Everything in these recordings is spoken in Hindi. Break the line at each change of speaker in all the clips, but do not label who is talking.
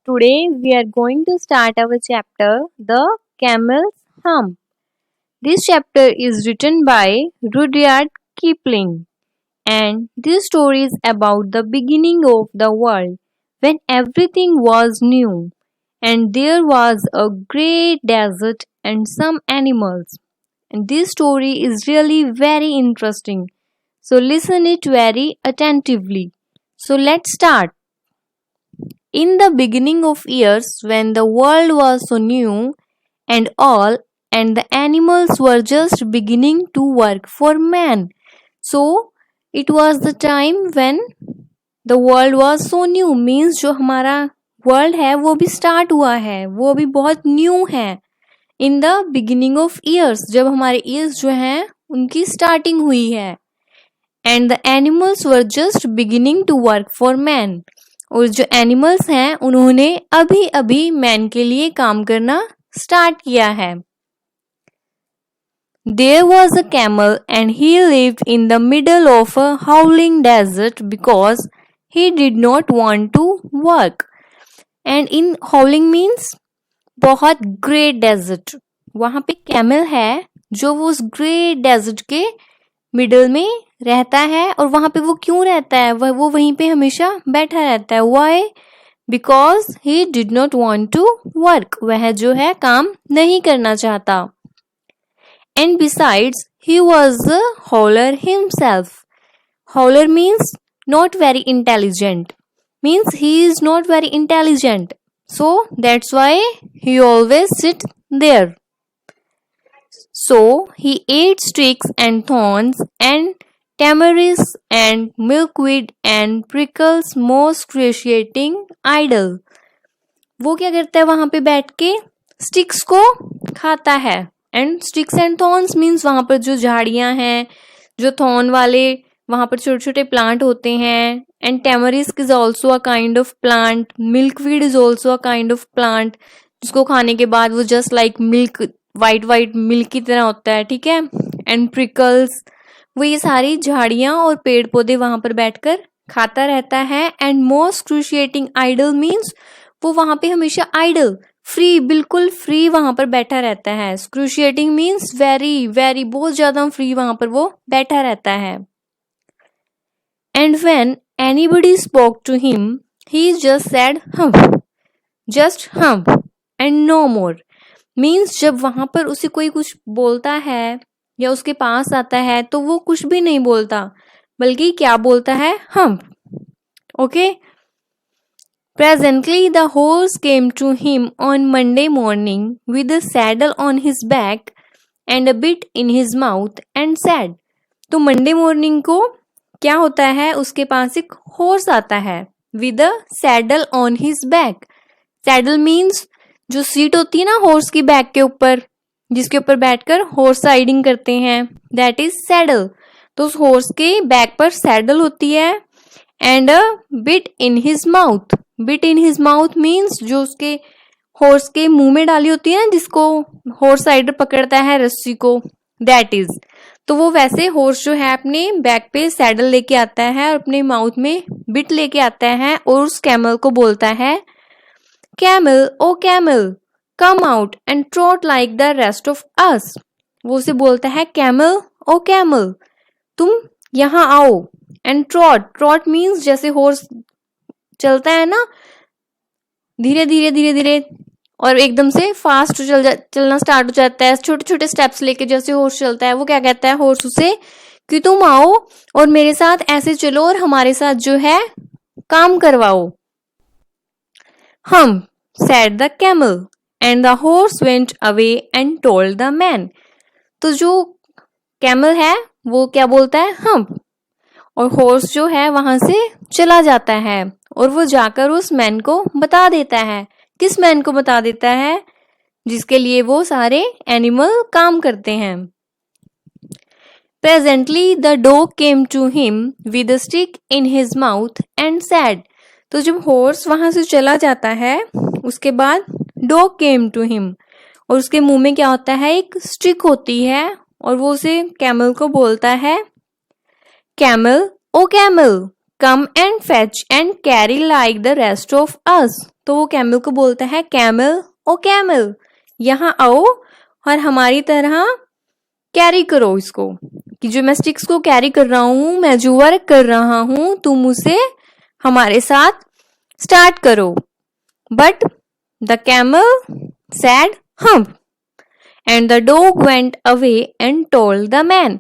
today we are going to start our chapter, The Camel's Hump. This chapter is written by Rudyard Kipling, and this story is about the beginning of the world when everything was new, and there was a great desert and some animals. And this story is really very interesting. So listen it very attentively. So let's start. In the beginning of years, when the world was so new and all, and the animals were just beginning to work for man. So, it was the time when the world was so new, means जो हमारा world है वो भी start हुआ है, वो भी बहुत new है. In the beginning of years, जब हमारे years जो हैं उनकी starting हुई है. And the animals were just beginning to work for man. और जो एनिमल्स हैं उन्होंने अभी अभी मैन के लिए काम करना स्टार्ट किया है. There was a camel and he lived in the middle of a howling desert because he did not want to work. And in howling means बहुत great desert. वहाँ पे कैमल है जो वो उस ग्रेट डेजर्ट के मिडल में रहता है. और वहां पे वो क्यों रहता है? वो वहीं पे हमेशा बैठा रहता है. Why? Because he did not want to work. वह जो है काम नहीं करना चाहता. And besides, he was a howler himself. Howler means not very intelligent. Means he is not very intelligent. So that's why he always sit there. So he ate sticks and thorns and tamarisks and milkweed and prickles, most excruciating idle. वो क्या करता है वहां पे बैठ के स्टिक्स को खाता है. And sticks and thorns means वहां पर जो झाड़ियां हैं, जो थॉर्न वाले वहां पर छोटे छोटे प्लांट होते हैं. And tamarisk is also a kind of plant. Milkweed is also a kind of plant जिसको खाने के बाद वो just like milk, white milk की तरह होता है. ठीक है. एंड प्रिकल्स, वो ये सारी झाड़ियां और पेड़ पौधे वहां पर बैठकर खाता रहता है. एंड मोस्ट क्रूशिएटिंग आइडल मीन्स वो वहां पे हमेशा आइडल, फ्री, बिल्कुल फ्री वहां पर बैठा रहता है. क्रूशिएटिंग मीन्स वेरी वेरी, बहुत ज्यादा फ्री वहां पर वो बैठा रहता है. And when anybody spoke to him he just said humph, just humph and no more. Means जब वहां पर उसे कोई कुछ बोलता है या उसके पास आता है तो वो कुछ भी नहीं बोलता, बल्कि क्या बोलता है? हम. Okay. Presently the horse came to him on Monday morning with a saddle on his back and a bit in his mouth and said. तो मंडे मॉर्निंग को क्या होता है? उसके पास एक हॉर्स आता है with a saddle on his back. Saddle means जो सीट होती है ना हॉर्स की बैक के ऊपर, जिसके ऊपर बैठकर हॉर्स राइडिंग करते हैं, दैट इज सैडल. तो उस हॉर्स के बैक पर सैडल होती है. And a bit in his mouth. Bit in his mouth means जो उसके हॉर्स के मुंह में डाली होती है ना, जिसको हॉर्स राइडर पकड़ता है रस्सी को, दैट इज. तो वो वैसे हॉर्स जो है अपने बैक पे सैडल लेके आता है और अपने माउथ में बिट लेके आता है और उस कैमल को बोलता है, camel, O camel, come out and trot like the rest of us. वो उसे बोलता है कैमल, ओ कैमल, तुम यहाँ आओ. एंड ट्रॉट, ट्रॉट मीन्स जैसे हॉर्स चलता है ना, धीरे धीरे धीरे धीरे और एकदम से फास्ट चलना स्टार्ट हो जाता है, छोटे छोटे स्टेप्स लेके जैसे हॉर्स चलता है. वो क्या कहता है हॉर्स उसे कि तुम आओ और मेरे साथ ऐसे चलो और हमारे साथ जो है काम करवाओ. हम, said the camel. And the horse went away and told the man. तो जो कैमल है वो क्या बोलता है? हम. और हॉर्स जो है वहां से चला जाता है और वो जाकर उस मैन को बता देता है. किस मैन को बता देता है? जिसके लिए वो सारे एनिमल काम करते हैं. Presently the dog came to him with a stick in his mouth and said. तो जब हॉर्स वहां से चला जाता है उसके बाद डॉग केम टू हिम और उसके मुंह में क्या होता है? एक स्टिक होती है और वो उसे कैमल को बोलता है, camel, O camel, come and fetch and carry like the rest of us. तो वो कैमल को बोलता है, कैमल ओ कैमल, यहाँ आओ और हमारी तरह कैरी करो इसको, कि जो मैं स्टिक्स को कैरी कर रहा हूं, मैं जो वर्क कर रहा हूं, तुम उसे हमारे साथ स्टार्ट करो। But the camel sad humph and the dog went away and told the man.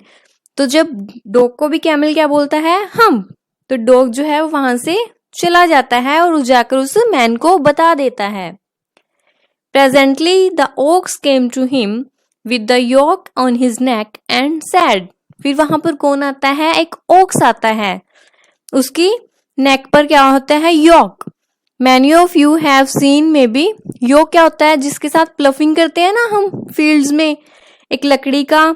तो जब डॉग को भी कैमल क्या बोलता है, हम्प, तो डॉग जो है वो वहां से चला जाता है और जाकर उस मैन को बता देता है। Presently the ox came to him with the yoke on his neck and said. फिर वहां पर कौन आता है, एक ओक्स आता है, उसकी नेक पर क्या होता है, yoke. Many of you have seen maybe, yoke क्या होता है, जिसके साथ प्लफिंग करते हैं ना हम फील्ड्स में, एक लकड़ी का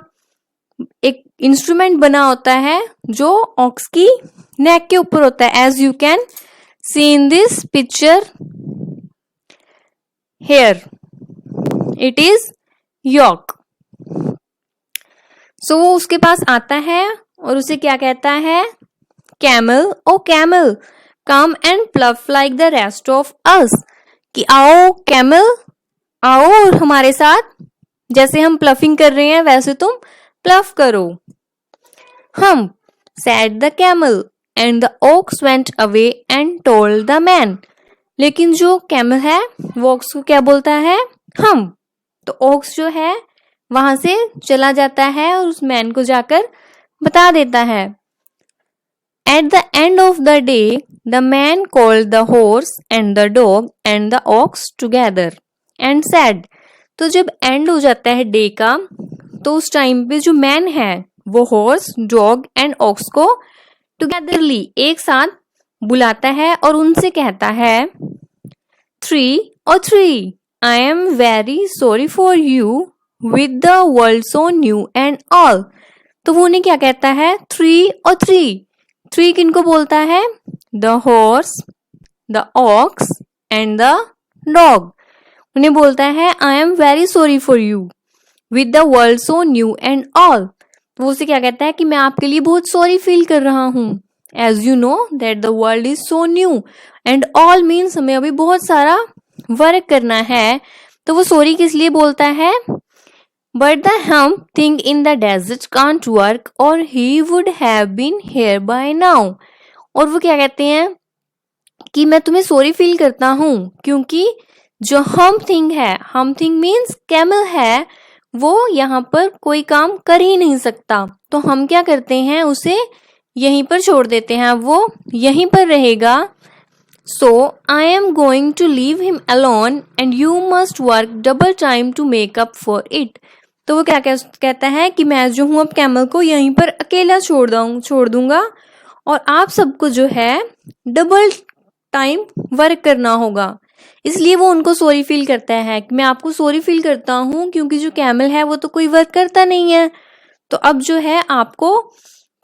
एक इंस्ट्रूमेंट बना होता है जो ऑक्स की नेक के ऊपर होता है। As you can see in this picture here, it is yoke. So वो उसके पास आता है और उसे क्या कहता है, camel O camel come and plough like the rest of us, कि आओ कैमल, आओ और हमारे साथ जैसे हम प्लफिंग कर रहे हैं वैसे तुम प्लफ करो। हम said the camel and the ox went away and told the man। लेकिन जो कैमल है वो ऑक्स को क्या बोलता है, हम। तो ऑक्स जो है वहां से चला जाता है और उस मैन को जाकर बता देता है। At the end of the day, the man called the horse and the dog and the ox together and said। तो जब एंड हो जाता है डे का, तो उस टाइम पे जो मैन है वो हॉर्स, डॉग एंड ऑक्स को टुगेदरली एक साथ बुलाता है और उनसे कहता है, 3 or 3 I am very sorry for you with the world so new and all। तो वो उन्हें क्या कहता है, 3 और 3 किनको बोलता है, the horse, the ox and the dog. उन्हें बोलता है, I am very sorry for you with the world so new and all. वो उसे क्या कहता है कि मैं आपके लिए बहुत सॉरी फील कर रहा हूँ। As you know that the world is so new and all means हमें अभी बहुत सारा वर्क करना है। तो वो सॉरी किस लिए बोलता है, but the hump thing in the desert can't work or he would have been here by now. और वो क्या कहते हैं कि मैं तुम्हें सॉरी फील करता हूँ क्योंकि जो हम्प थिंग है, हम्प थिंग मीन्स कैमल है, वो यहाँ पर कोई काम कर ही नहीं सकता। तो हम क्या करते हैं, उसे यहीं पर छोड़ देते हैं, वो यहीं पर रहेगा। So I am going to leave him alone and you must work double time to make up for it. तो वो क्या कहता है कि मैं जो हूँ अब कैमल को यहीं पर अकेला छोड़ दूंगा और आप सबको जो है डबल टाइम वर्क करना होगा। इसलिए वो उनको सॉरी फील करता है कि मैं आपको सॉरी फील करता हूँ क्योंकि जो कैमल है वो तो कोई वर्क करता नहीं है, तो अब जो है आपको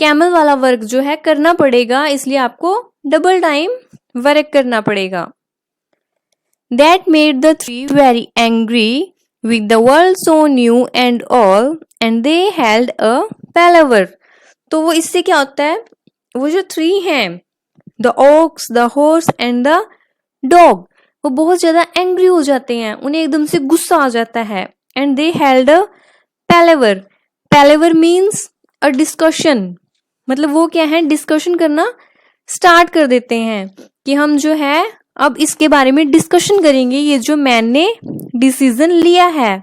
कैमल वाला वर्क जो है करना पड़ेगा, इसलिए आपको डबल टाइम वर्क करना पड़ेगा। That made the 3 very angry with the world so new and all and they held a palaver। तो वो इससे क्या होता है, वो जो 3 हैं, the ox, the horse and the dog, वो बहुत ज्यादा एंग्री हो जाते हैं, उन्हें एकदम से गुस्सा आ जाता है। And they held a palaver. Palaver means a discussion, मतलब वो क्या है, डिस्कशन करना स्टार्ट कर देते हैं कि हम जो है अब इसके बारे में डिस्कशन करेंगे, ये जो मैन ने डिसीजन लिया है।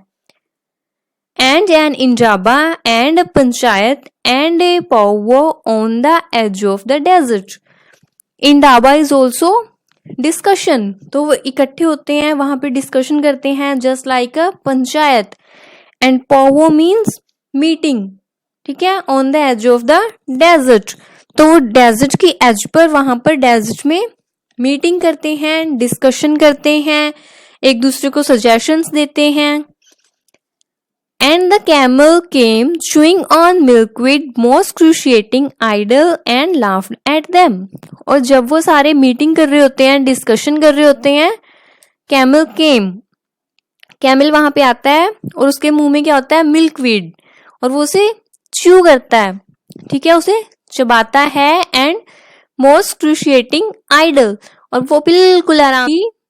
And an indaba and panchayat and a powwow on the edge of the desert. Indaba is also discussion, तो वो इकट्ठे होते हैं, वहां पे डिस्कशन करते हैं, just like a panchayat. And powwow means meeting, ठीक है, on the edge of the desert. तो वो डेजर्ट की एज पर, वहां पर डेजर्ट में मीटिंग करते हैं, डिस्कशन करते हैं, एक दूसरे को सजेशंस देते हैं। And the camel came chewing on milkweed, most cruciating idle and laughed at them। और जब वो सारे मीटिंग कर रहे होते हैं, डिस्कशन कर रहे होते हैं, कैमल केम, कैमल वहां पे आता है और उसके मुंह में क्या होता है, मिल्कवीड, और वो उसे च्यू करता है, ठीक है, उसे चबाता है। एंड मोस्ट क्रूशिएटिंग आइडल, और वो बिल्कुल आराम,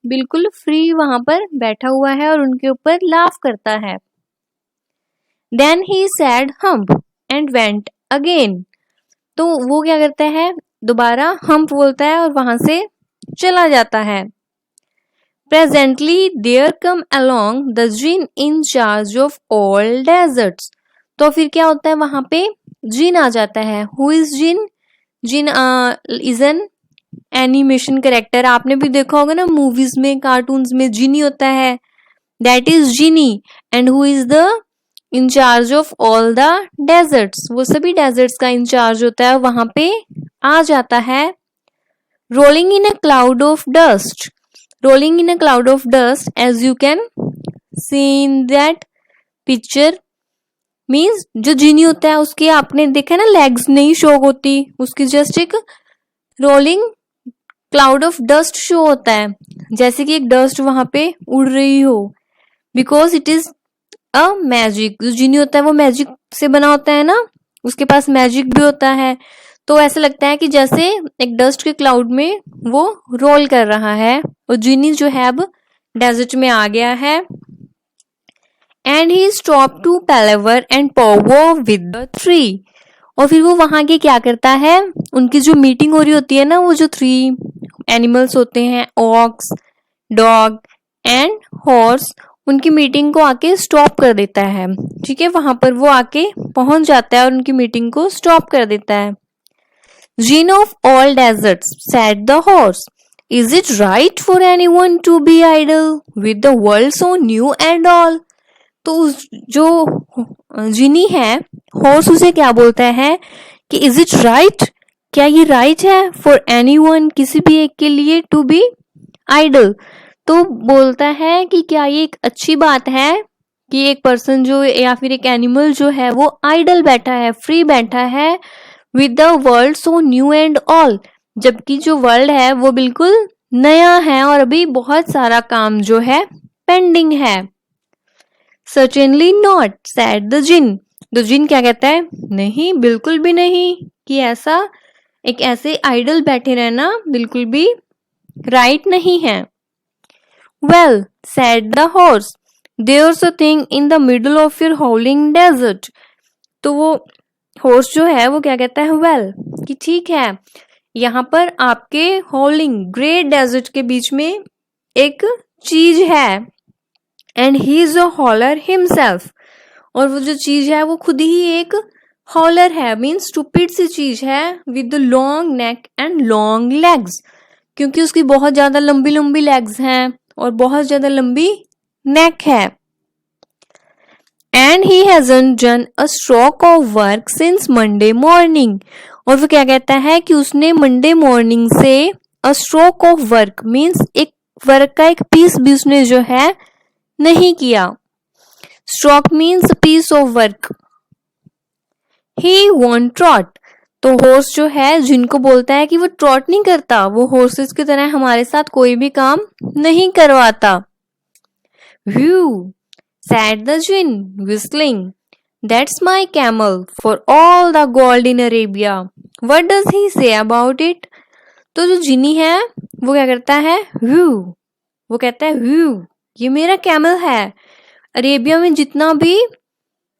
बिल्कुल फ्री वहां पर बैठा हुआ है और उनके ऊपर लाफ करता है। Then he said humph and went again, तो वो क्या करता है, दोबारा हम्प बोलता है और वहां से चला जाता है। Presently there came along the djinn in charge of all deserts, तो फिर क्या होता है, वहां पे जिन आ जाता है। Who is djinn? Djinn is an animation character, आपने भी देखा होगा ना मूवीज में, कार्टून्स में जिनी होता है, that is genie. And who is the in charge of all the deserts, वो सभी डेजर्ट्स का इंचार्ज होता है, वहां पे आ जाता है। Rolling in a cloud of dust, rolling in a cloud of dust as you can see in that picture, means जो जिनी होता है उसके आपने देखा ना लेग्स नहीं शो होती, उसकी जस्ट एक rolling cloud of dust show होता है, जैसे कि एक डस्ट वहां पे उड़ रही हो, because it is a magic. जो जिनी होता है वो मैजिक से बना होता है ना, उसके पास मैजिक भी होता है, तो ऐसा लगता है कि जैसे एक डस्ट के क्लाउड में वो रोल कर रहा है, और जिनी जो है अब डेजर्ट में आ गया है। And he stop to palaver and power with the tree, और फिर वो वहां के क्या करता है, उनकी जो मीटिंग हो रही होती है ना, वो जो 3 एनिमल्स होते हैं, ऑक्स, डॉग एंड हॉर्स, उनकी मीटिंग को आके स्टॉप कर देता है। ठीक है, वहां पर वो आके पहुंच जाता है और उनकी मीटिंग को स्टॉप कर देता है। Djinn of all deserts said the horse, is it right for anyone to be idle with the world so new and all, तो जो जिनी है, हॉर्स उसे क्या बोलता है कि इज इट राइट, क्या ये राइट है, फॉर एनीवन, किसी भी एक के लिए, टू बी आइडल, तो बोलता है कि क्या ये एक अच्छी बात है कि एक पर्सन जो या फिर एक एनिमल जो है वो आइडल बैठा है, फ्री बैठा है, with the world so new and all, जबकि जो वर्ल्ड है वो बिल्कुल नया है और अभी बहुत सारा काम जो है पेंडिंग है। सर्टेनली नॉट सैड द जिन, तो जिन क्या कहता है, नहीं, बिल्कुल भी नहीं, कि ऐसा एक ऐसे आइडल बैठे रहना बिल्कुल भी राइट नहीं है। Well said the horse, there's a thing in the middle of your howling desert, तो वो हॉर्स जो है वो क्या कहता है, वेल, कि ठीक है, यहाँ पर आपके हॉलिंग ग्रेट डेजर्ट के बीच में एक चीज है, and he is a howler himself, और वो जो चीज है वो खुद ही एक हॉलर है, मीन्स स्टूपिड सी चीज है, with long neck and long legs, क्योंकि उसकी बहुत ज्यादा लंबी लंबी लेग्स हैं और बहुत ज्यादा लंबी नेक है। And he hasn't done a stroke of work since Monday morning, और वो क्या कहता है कि उसने मंडे मॉर्निंग से a stroke of work means एक वर्क का एक पीस भी उसने जो है नहीं किया। Stroke means piece of work. He won't trot, तो हॉर्स जो है जिनको बोलता है कि वो ट्रॉट नहीं करता, वो हॉर्सेस की तरह हमारे साथ कोई भी काम नहीं करवाता। View said the jinn, whistling, that's my camel for all the gold in Arabia. What does he say about it? तो जो जिनी है वो क्या करता है, व्यू, वो कहता है व्यू, ये मेरा कैमल है, अरेबिया में जितना भी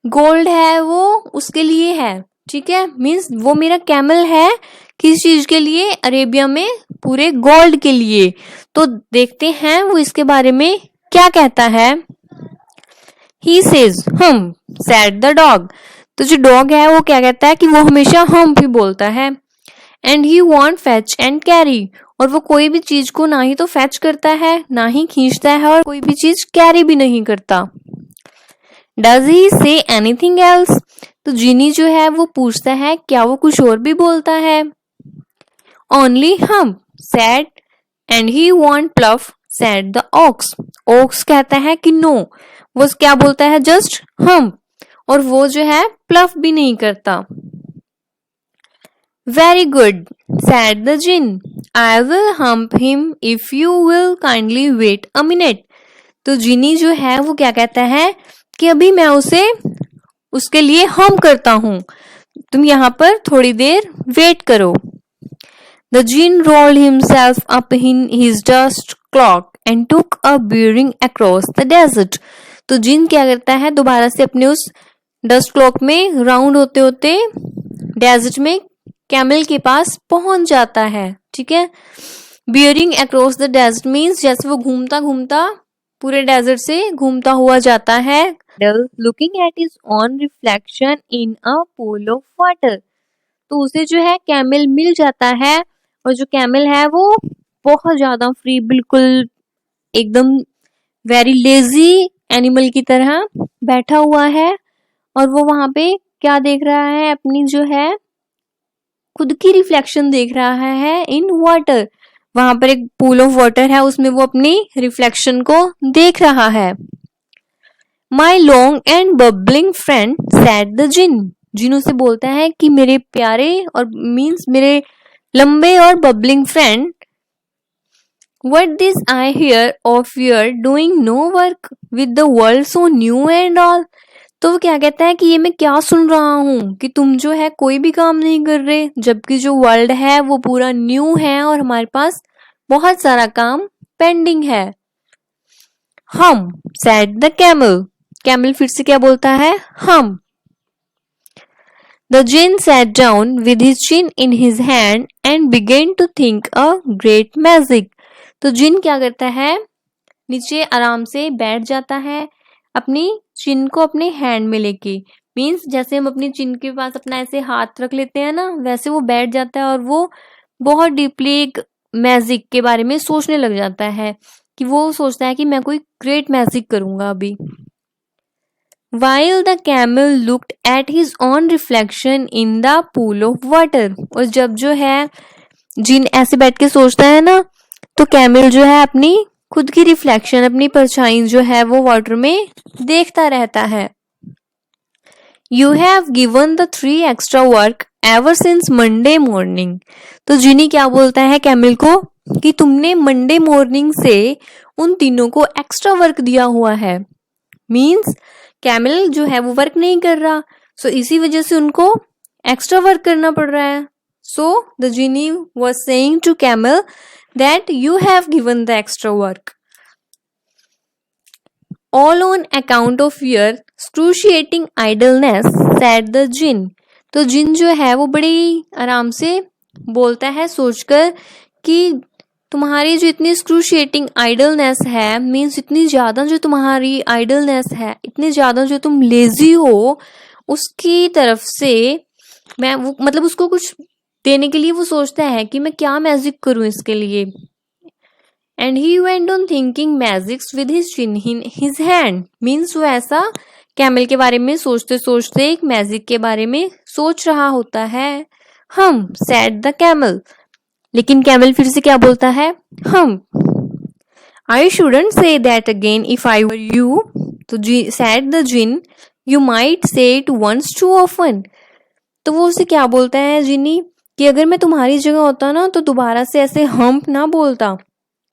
गोल्ड है वो उसके लिए है। ठीक है, मीन्स वो मेरा कैमल है, किस चीज के लिए, अरेबिया में पूरे गोल्ड के लिए। तो देखते हैं वो इसके बारे में क्या कहता है। He says said the dog, तो जो डॉग है वो क्या कहता है कि वो हमेशा हम ही बोलता है। And he want fetch and carry, और वो कोई भी चीज को ना ही तो फैच करता है ना ही खींचता है और कोई भी चीज कैरी भी नहीं करता। Does he say anything else, तो जिनी जो है वो पूछता है क्या वो कुछ और भी बोलता है। Only humph said and he won't plough said the ox, ox कहता है कि नो, वो क्या बोलता है, जस्ट हम, और वो जो है प्लफ भी नहीं करता। Very good said the djinn, I will humph him if you will kindly wait a minute, तो जिनी जो है वो क्या कहता है कि अभी मैं उसे उसके लिए हम करता हूं, तुम यहाँ पर थोड़ी देर वेट करो। The jinn rolled himself up in his dust cloak and took a bearing across the desert. तो जिन क्या करता है, दोबारा से अपने उस डस्ट क्लॉक में राउंड होते होते डेजर्ट में कैमल के पास पहुंच जाता है. ठीक है. Bearing across the desert means जैसे वो घूमता घूमता पूरे डेजर्ट से घूमता हुआ जाता है. Looking at his own reflection in a pool of water. तो उसे जो है कैमल मिल जाता है, और जो कैमल है वो बहुत ज्यादा फ्री, बिल्कुल एकदम वेरी लेजी एनिमल की तरह बैठा हुआ है, और वो वहां पे क्या देख रहा है, अपनी जो है खुद की रिफ्लेक्शन देख रहा है इन वाटर. वहां पर एक पूल ऑफ वाटर है, उसमें वो अपनी रिफ्लेक्शन को देख रहा है. My long and bubbling friend said the djinn. Djinn उसे बोलता है कि मेरे प्यारे, और मीन्स मेरे लंबे और bubbling friend, what this I hear of your doing no work with the world so new and all. तो वो क्या कहता है कि ये मैं क्या सुन रहा हूँ कि तुम जो है कोई भी काम नहीं कर रहे, जबकि जो वर्ल्ड है वो पूरा न्यू है और हमारे पास बहुत सारा काम पेंडिंग है. हम said the camel. कैमल फिर से क्या बोलता है, हम. The jinn sat down with his chin in his hand and began to think a great magic. तो जिन क्या करता है, नीचे आराम से बैठ जाता है, अपनी चिन को अपने हैंड में लेके. मीन्स जैसे हम अपनी चिन के पास अपना ऐसे हाथ रख लेते हैं ना, वैसे वो बैठ जाता है और वो बहुत डीपली एक मैजिक के बारे में सोचने लग जाता है, कि वो सोचता है कि मैं कोई ग्रेट मैजिक करूंगा अभी. While the camel looked at his own reflection in the pool of water. और जब जो है जिन ऐसे बैठ के सोचता है ना, तो कैमल जो है अपनी खुद की रिफ्लेक्शन, अपनी परछाई जो है वो वाटर में देखता रहता है. You have given the 3 extra work ever since Monday morning. तो जिनी क्या बोलता है कैमल को कि तुमने मंडे मॉर्निंग से उन तीनों को एक्स्ट्रा वर्क दिया हुआ है. मीन्स कैमल जो है वो वर्क नहीं कर रहा, सो इसी वजह से उनको एक्स्ट्रा वर्क करना पड़ रहा है. So the genie was saying to camel that you have given the extra work. All on account of your excruciating idleness, said the jinn. तो जिन जो है वो बड़ी आराम से बोलता है सोचकर कि तुम्हारी जो इतनी excruciating idleness है, मीन्स इतनी ज्यादा जो तुम्हारी idleness है, इतनी ज्यादा जो तुम लेजी हो, उसकी तरफ से मैं वो मतलब उसको कुछ देने के लिए वो सोचता है कि मैं क्या मैजिक करूं इसके लिए. And he went on thinking magics with his chin in his hand. Means वो ऐसा कैमल के बारे में सोचते सोचते एक मैजिक के बारे में सोच रहा होता है. Humph said the camel. लेकिन कैमल फिर से क्या बोलता है, humph. I shouldn't say that again if I were you. तो said the djinn, you might say it once too often. तो वो उसे क्या बोलता है जिनी कि अगर मैं तुम्हारी जगह होता ना तो दोबारा से ऐसे हम्प ना बोलता,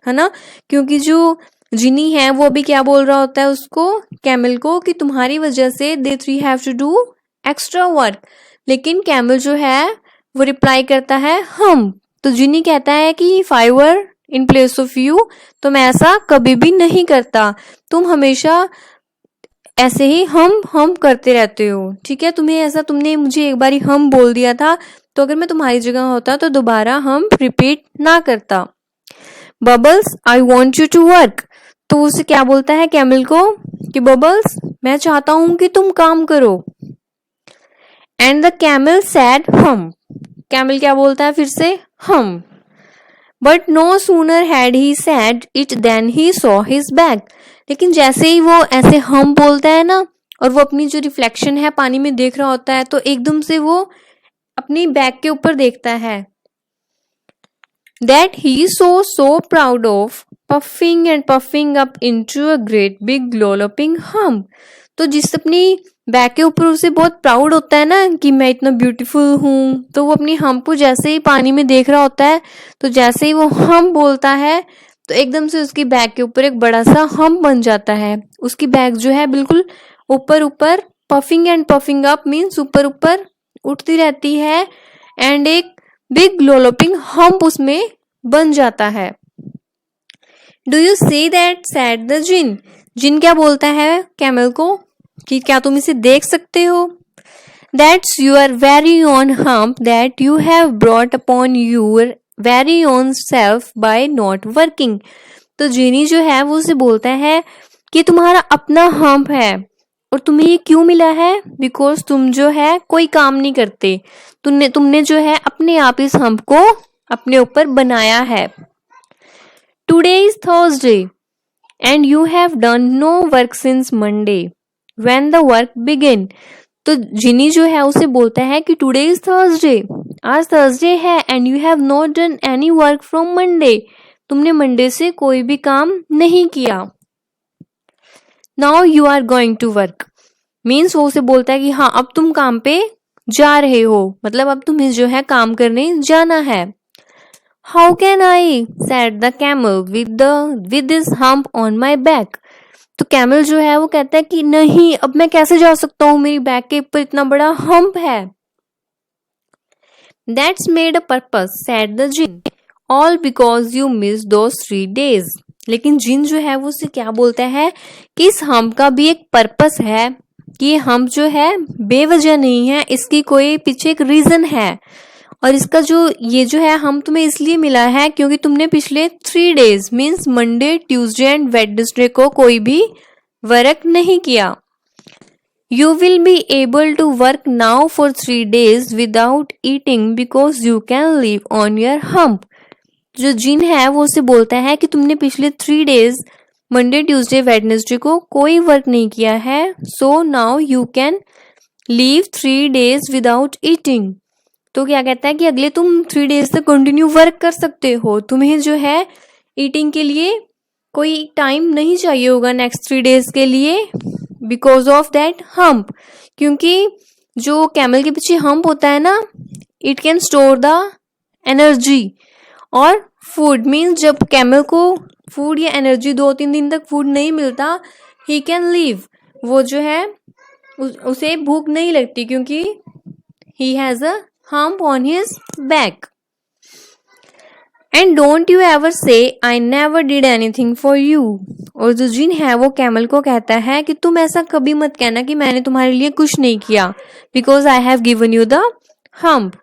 है ना. क्योंकि जो जिनी है वो अभी क्या बोल रहा होता है उसको, कैमल को, कि तुम्हारी वजह से they 3 have to do extra work. लेकिन कैमल जो है वो रिप्लाई करता है हम. तो जिनी कहता है कि if I were in place of you, तो मैं ऐसा कभी भी नहीं करता, तुम हमेशा ऐसे ही हम करते रहते हो. ठीक है, तुम्हें ऐसा, तुमने मुझे एक बार हम बोल दिया था, तो अगर मैं तुम्हारी जगह होता तो दोबारा हम रिपीट ना करता. Bubbles, I want you to work. तो उसे क्या बोलता है कैमल को कि बबल्स, मैं चाहता हूं कि तुम काम करो. And the camel said humph. Camel क्या बोलता है फिर से, humph. But no sooner had he said it then he saw his back. लेकिन जैसे ही वो ऐसे हम बोलता है ना, और वो अपनी जो रिफ्लेक्शन है पानी में देख रहा होता है, तो एकदम से वो अपनी बैक के ऊपर देखता है. That he so proud of puffing and puffing up into a great big lolloping hump. तो जिस अपनी बैक के ऊपर उसे बहुत प्राउड होता है ना कि मैं इतना ब्यूटीफुल हूँ, तो वो अपनी हम्प को जैसे ही पानी में देख रहा होता है, तो जैसे ही वो हम बोलता है तो एकदम से उसकी बैक के ऊपर एक बड़ा सा हम्प बन जाता है. उसकी बैक जो है बिल्कुल ऊपर ऊपर, puffing and puffing up means ऊपर ऊपर उठती रहती है, एंड एक बिग लोलोपिंग हम्प उसमें बन जाता है। Do you see that said the djinn, djinn क्या बोलता है कैमल को कि क्या तुम इसे देख सकते हो। That's your very own humph that you have brought upon your very own self by not working. तो जिनी जो है वो उसे बोलता है कि तुम्हारा अपना हम्प है और तुम्हें ये क्यों मिला है, बिकॉज तुम जो है कोई काम नहीं करते, तुमने जो है अपने आप इस हम्प को अपने ऊपर बनाया है। Today is Thursday and you have done no work since Monday when the work begin. तो जिनी जो है उसे बोलता है कि टुडे इज थर्सडे, आज थर्सडे है, and you have not done any work from Monday, तुमने मंडे से कोई भी काम नहीं किया। Now you are going to work means वो उसे बोलता है कि हाँ अब तुम काम पे जा रहे हो, मतलब अब तुम्हें जो है काम करने जाना है। How can I said the camel with this hump on my back. तो कैमल जो है वो कहता है कि नहीं अब मैं कैसे जा सकता हूँ, मेरी बैक के ऊपर इतना बड़ा हम्प है। That's made a purpose said the djinn all because you miss those 3 days। लेकिन जिन जो है वो उसे क्या बोलता है कि इस हम्प का भी एक पर्पस है, कि ये हम्प जो है बेवजह नहीं है, इसकी कोई पीछे एक रीजन है, और इसका जो ये जो है हम तुम्हें इसलिए मिला है क्योंकि तुमने पिछले 3 days means Monday Tuesday and Wednesday को कोई भी वर्क नहीं किया। You will be able to work now for 3 days without eating because you can live on your humph. जो जिन है वो उसे बोलता है कि तुमने पिछले 3 days मंडे ट्यूसडे वेडनेसडे को कोई वर्क नहीं किया है, so now you can leave 3 days without eating. तो क्या कहता है कि अगले तुम 3 days तक कंटिन्यू वर्क कर सकते हो, तुम्हें जो है ईटिंग के लिए कोई टाइम नहीं चाहिए होगा नेक्स्ट 3 days के लिए, बिकॉज ऑफ दैट हम्प। क्योंकि जो कैमल के पीछे हम्प होता है ना, it can store the energy और फूड मीन्स जब कैमल को फूड या एनर्जी 2-3 दिन तक फूड नहीं मिलता, ही कैन लीव, वो जो है उसे भूख नहीं लगती क्योंकि he has a hump on his back. And don't you ever say I never did anything for you। और जो जिन है वो कैमल को कहता है कि तुम ऐसा कभी मत कहना कि मैंने तुम्हारे लिए कुछ नहीं किया, because I have given you the hump।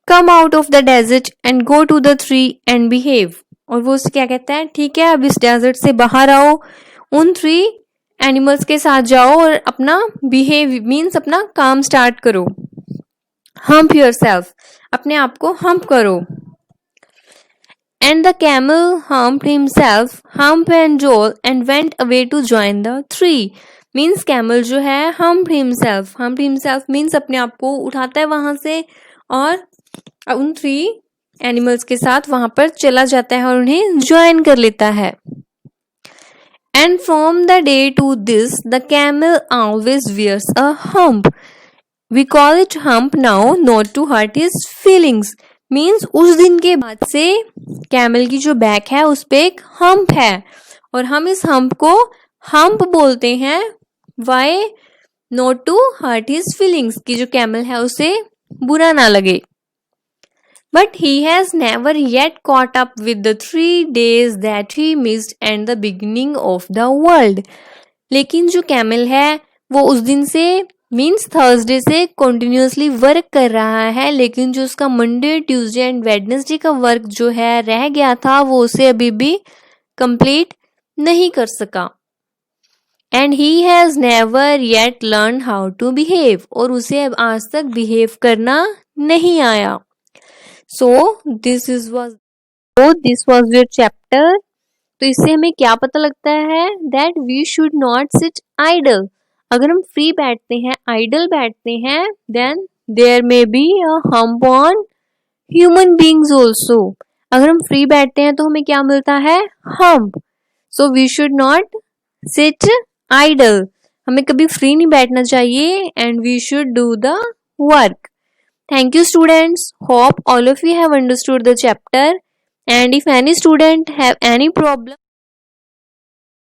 Come out of the desert and go to the tree and behave। और वो उससे क्या कहता है, ठीक है अब इस डेजर्ट से बाहर आओ, उन 3 एनिमल्स के साथ जाओ और अपना बिहेव मीन्स अपना काम स्टार्ट करो। hump yourself, अपने आप को hump करो। And the camel humped himself, hump and Joel, and went away to join the 3। means camel जो है humped himself means अपने आप को उठाता है वहां से और उन 3 एनिमल्स के साथ वहां पर चला जाता है और उन्हें ज्वाइन कर लेता है। And from the day to this, the camel always wears a hump। We call it hump now not to hurt his feelings। means उस दिन के बाद से कैमल की जो बैक है उस पे एक हम्प है और हम इस हम्प को हम्प बोलते हैं। Why? not to hurt his feelings, कि जो कैमल है उसे बुरा ना लगे। But he has never yet caught up with the 3 days that he missed and the beginning of the world। लेकिन जो कैमल है वो उस दिन से मीन्स थर्सडे से कंटिन्यूअसली वर्क कर रहा है, लेकिन जो उसका मंडे ट्यूसडे एंड वेडनेसडे का वर्क जो है रह गया था वो उसे अभी भी कंप्लीट नहीं कर सका। And he has never yet learn how to behave, और उसे अब आज तक बिहेव करना नहीं आया। So this was your chapter. तो इससे हमें क्या पता लगता है, that we should not sit idle. अगर हम फ्री बैठते हैं, आइडल बैठते हैं, then there may be a humph on human beings also. अगर हम फ्री बैठते हैं तो हमें क्या मिलता है, humph. So we should not sit idle, हमें कभी फ्री नहीं बैठना चाहिए, and we should do the work. Thank you students, hope all of you have understood the chapter, and if any student have any problem